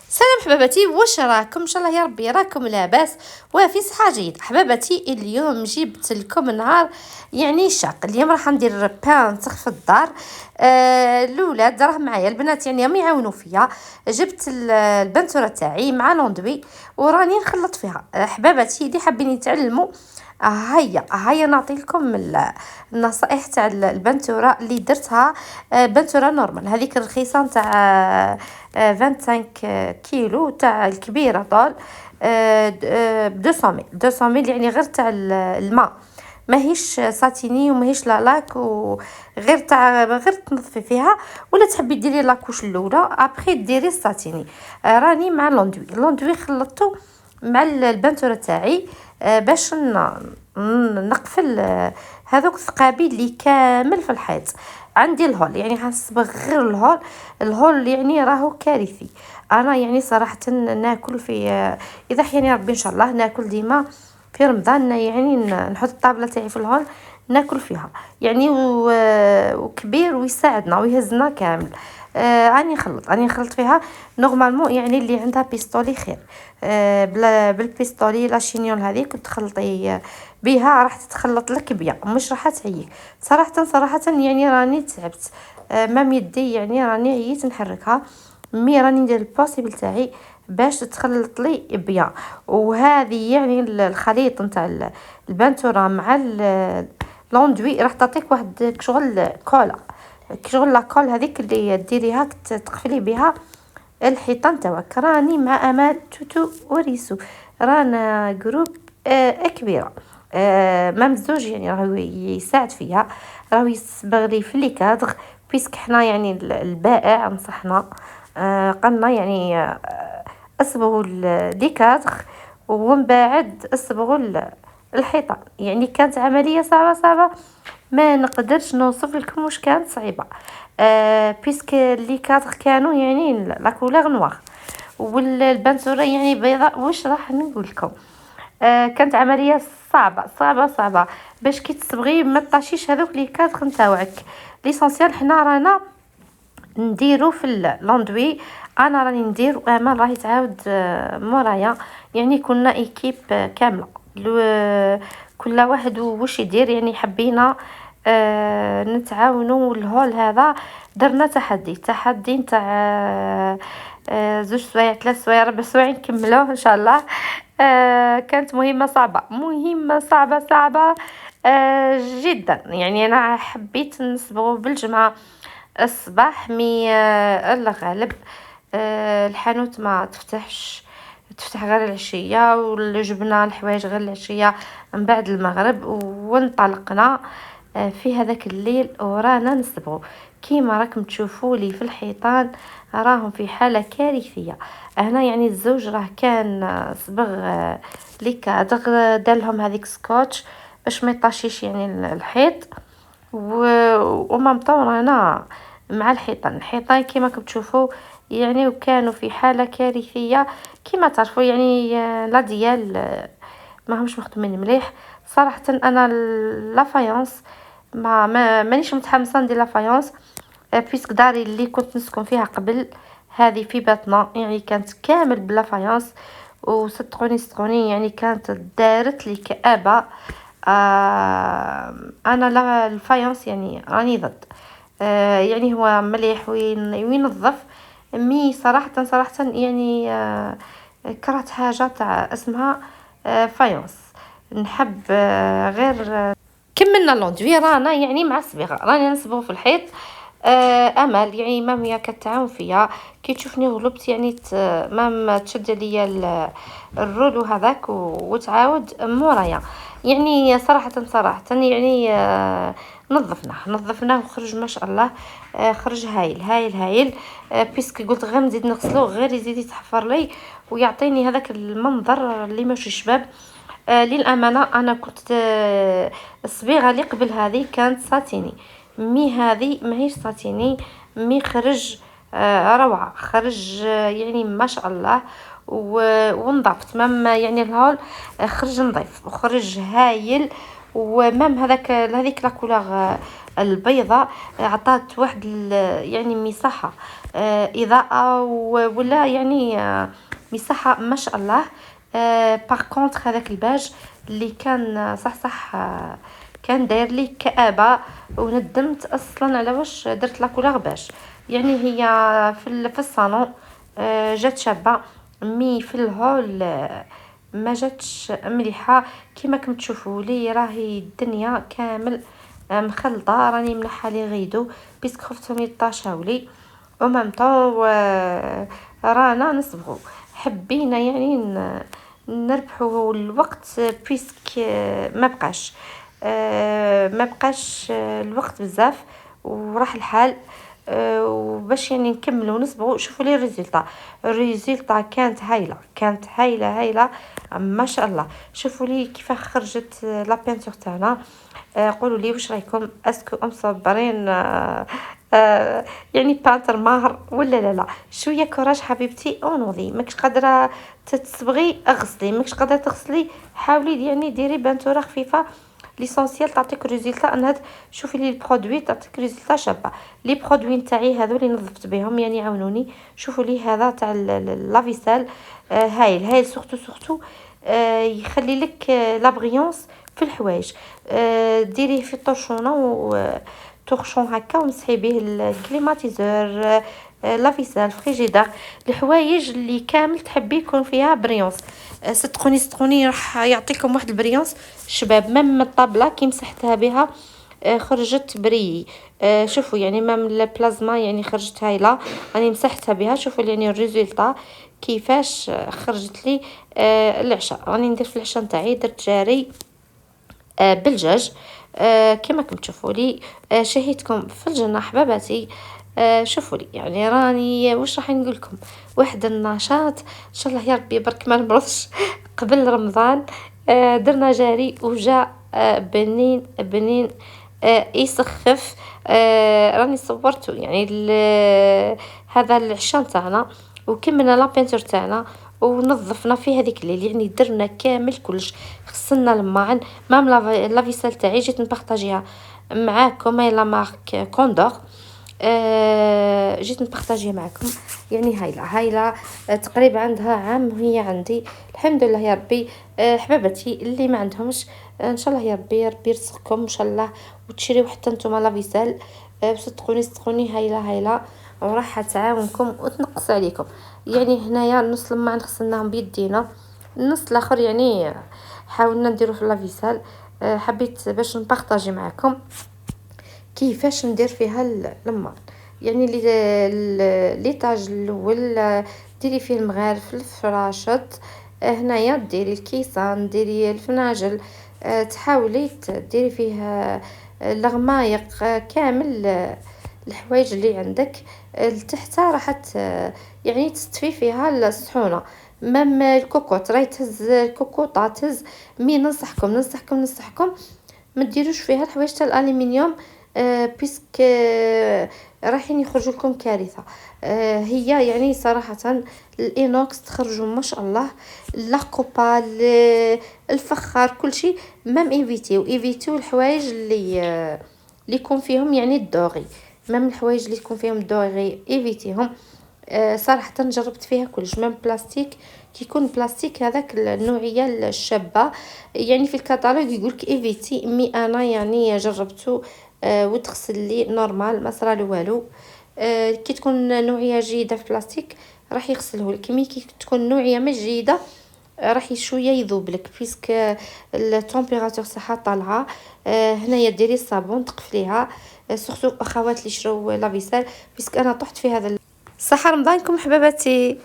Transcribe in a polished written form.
سلام حباباتي، واش راكم؟ ان شاء الله يا ربي راكم لاباس وفي صحه جيده. حباباتي اليوم جبت لكم نهار يعني شاق. اليوم راح ندير بان في الدار. الاولاد راه معايا البنات يعني هم يعاونوا فيا. جبت البنتوره تاعي مع لوندوي وراني نخلط فيها. حباباتي اللي حابين يتعلموا، هيا نعطي لكم النصائح تاع البنتوره اللي درتها. بنتوره نورمال، هذيك الرخيصه تاع 25 كيلو، تاع الكبيره طول ب 200 ميل يعني غير تاع الماء، ماهيش ساتيني وماهيش لاك، وغير تاع غير تنظفي فيها ولا تحبي ديري لاكوش الاولى ابخي ديري الساتيني. راني مع لوندوي خلطته مع البنتوره تاعي باش نقفل هذوك الثقابي اللي كامل في الحيط. عندي الهول يعني حنصبغ غير الهول يعني راهو كارثي. انا يعني صراحه ناكل في اذا حياني ربي ان شاء الله ناكل ديما في رمضان، يعني نحط الطابله تاعي في الهول ناكل فيها يعني وكبير ويساعدنا ويهزنا كامل. راني نخلط فيها نورمالمون، يعني اللي عندها بيستولي خير. بلا بالبيستولي لا شينيون هذيك تخلطي بها راح تتخلط لك بيا، مش راح تعيك. صراحه يعني راني تعبت. مام يدي يعني راني عييت نحركها، مي راني ندير البوسيبل تاعي باش تخلط لي بيان. وهذه يعني الخليط نتاع البنتوره مع لوندوي راح تعطيك واحد شغل كولا، شغل لا كول هذيك اللي ديريها تقفلي بها الحيطان تاعك. راني مع امال توتو وريسو، رانا جروب كبيره. مام الزوج يعني راهو يساعد فيا، راهو يصبغ لي في لي كادغ بيسك حنا يعني البائع نصحنا. قالنا يعني اصبغوا لي كادغ ومن بعد اصبغوا الحيطان. يعني كانت عمليه صعبه، ما نقدرش نوصف لكم واش كانت صعيبه. بيسك لي كادغ كانوا يعني لا كولور نوار والبنتوره يعني بيضاء. واش راح نقول لكم؟ كانت عمليه صعبه باش كي تصبغي ما طاشيش هذوك لي كادغ نتاوعك. ليسونسيال حنا رانا نديرو في اللوندوي، انا راني ندير وامان راهي تعاود مورايا. يعني كنا ايكيب كامله، كل واحد واش يدير. يعني حبينا نتعاونوا. الهول هذا درنا تحدي نتاع 2 سوايع 3 سوايع 4 سوايع نكملوه ان شاء الله. كانت مهمه صعبه جدا. يعني انا حبيت نصبغه بالجمعه الصباح، مي الله غالب الحانوت ما تفتح غير العشيه، والجبنه الحوايج غير العشيه من بعد المغرب. وانطلقنا في هذاك الليل ورانا نصبغوا كيما راكم تشوفوا لي في الحيطان، راهم في حاله كارثيه. هنا يعني الزوج راه كان صبغ لي كادغ، دالهم هذيك سكوتش باش ما يطاشيش يعني الحيط. ومام طور انا مع الحيطان كيما راكم تشوفوا يعني، وكانوا في حاله كارثيه كيما تعرفوا. يعني لا ديال ما همش مخدومين مليح صراحه. انا لا فايونس مانيش متحمسه ندير لا فايونس، بيسك داري اللي كنت نسكن فيها قبل هذه في باتنا يعني كانت كامل بلا فايونس. وصدقوني يعني كانت دارت لي كآبة. انا لا الفايونس يعني راني ضد. يعني هو مليح وينظف، مي صراحه يعني كرهت حاجه تاع اسمها فايونس. نحب غير كملنا لوندوي. رانا يعني مع الصبيغه راني نصبغ في الحيط. امل يعني مام هي كتعاون فيا، كي تشوفني غلبت يعني مام تشد ليا الرولو هذاك وتعاود مورايا. يعني صراحه يعني نظفناه وخرج ما شاء الله. خرج هايل. بيسك قلت غير نزيد نغسلو غير يزيد يتحفر لي ويعطيني هذاك المنظر اللي ماشي شباب. للامانه انا كنت الصبيغه اللي قبل هذه كانت ساتيني، مي هذه ماهيش ساتيني، مي خرج روعه. خرج يعني ما شاء الله. ونضفت مام يعني الهول خرج نظيف وخرج هايل ومام هذيك لا كولور البيضاء عطات واحد يعني مساحه اضاءه ولا يعني مساحه ما شاء الله. باغ كونطخ هذاك الباج اللي كان صح كان داير لي كآبة، وندمت اصلا على واش درت لا كولور باج. يعني هي في الصالون جات شابه، مي في الهول ما جاتش مليحه. كيما كنتم تشوفوا لي راهي الدنيا كامل مخلطه، راني ملحه لي غيدو بيسك خفتهم يطاشاو لي او ميم طون. رانا نصبغوا، حبينا يعني نربحوا الوقت بيسك ما بقاش الوقت بزاف وراح الحال. وباش يعني نكملوا نصبغوا. شوفوا لي الريزلطه كانت هايله ما شاء الله. شوفوا لي كيف خرجت لا بينتور تاعنا. قولوا لي واش رايكم، اسكو مصبرين يعني بانتر ماهر ولا لا. شويه كوراج حبيبتي اونوضي، ماكش قادره تصبغي اغسلي، ماكش قادره تغسلي حاولي يعني ديري بانتوره خفيفه. ليسونسيال تعطيك ريزلطه. انا شوفي لي البرودوي تعطيك ريزلطه شابه. لي برودوي نتاعي هذو اللي نظفت بهم يعني عاونوني. شوفوا لي هذا تاع لافيسال هايل سورتو يخلي لك لا بريونس في الحوايج. ديريه في الطرشونه و طرشون هكا ومسحي به الكليماتيزور، لافيسال، فريجيدار، الحوايج اللي كامل تحبي يكون فيها بريونس. صدقوني راح يعطيكم واحد البريونس شباب. ميم الطابله كي مسحتها بها خرجت بري. شوفوا يعني ميم البلازما يعني خرجت هايله. راني مسحتها بها، شوفوا يعني الريزلطه كيفاش خرجت لي. العشاء راني ندير في العشاء نتاعي درت جاري بالدجاج كما كنتم تشوفوا لي. شهيتكم في الجنه حباباتي. شوفوا لي يعني راني واش راح نقول لكم، واحد النشاط ان شاء الله يا ربي برك ما نمرضش قبل رمضان. درنا جاري وجا بنين يسخف. راني صورته يعني هذا العشاء تاعنا، وكملنا لا بينتور تاعنا ونظفنا في هذيك الليل. يعني درنا كامل كلش، غسلنا الماعن. مام لافيسال تاعي جيت نبارطاجيها معاكم، هاي لا مارك كوندور. جيت نبارطاجيها معكم. يعني هايله تقريبا عندها عام وهي عندي الحمد لله يا ربي. حبابتي اللي ما عندهمش ان شاء الله يا ربي يرزقكم ان شاء الله وتشريو حتى نتوما لافيسال. صدقوني هايله وراح تعاونكم وتنقص عليكم. يعني هنايا نص لما غسلناهم بيدينا، النص الاخر يعني حاولنا نديرو في لافيسال. حبيت باش نبارطاجي معكم كيفاش ندير فيها لما يعني ليطاج الاول ديري فيه المغارف الفراشط. هنايا ديري الكيسان، ديري الفناجل، تحاولي ديري فيه الغمايق كامل الحوايج اللي عندك لتحت راح يعني تستفي فيها الصحونه. مام الكوكوط راهي تهز الكوكوطه تهز. مي ننصحكم ما ديروش فيها الحوايج تاع الالومنيوم بيسك رايحين يخرجوا لكم كارثه. هي يعني صراحه الانوكس تخرجوا ما شاء الله. لاكوبا الفخار كل شيء. مام ايفيتيو الحوايج اللي يكون فيهم يعني الدوغي. مام الحوايج اللي يكون فيهم الدوغي ايفيتيهم. صراحه جربت فيها كلش. مام بلاستيك كي يكون بلاستيك هذاك النوعيه الشابه يعني في الكتالوج يقولك ايفيتي، مي انا يعني جربته وتغسل لي نورمال ما صرا له والو. كي تكون نوعيه جيده في بلاستيك راح يغسله لك، مي كي تكون نوعيه مش جيده راح شويه يذوب لك بيسك التمبيراتور تاعها طالعه. هنايا ديري الصابون تقفليها. سورتو اخوات اللي شراو لافيسال بيسك انا طحت في هذا. صحه رمضانكم حباباتي.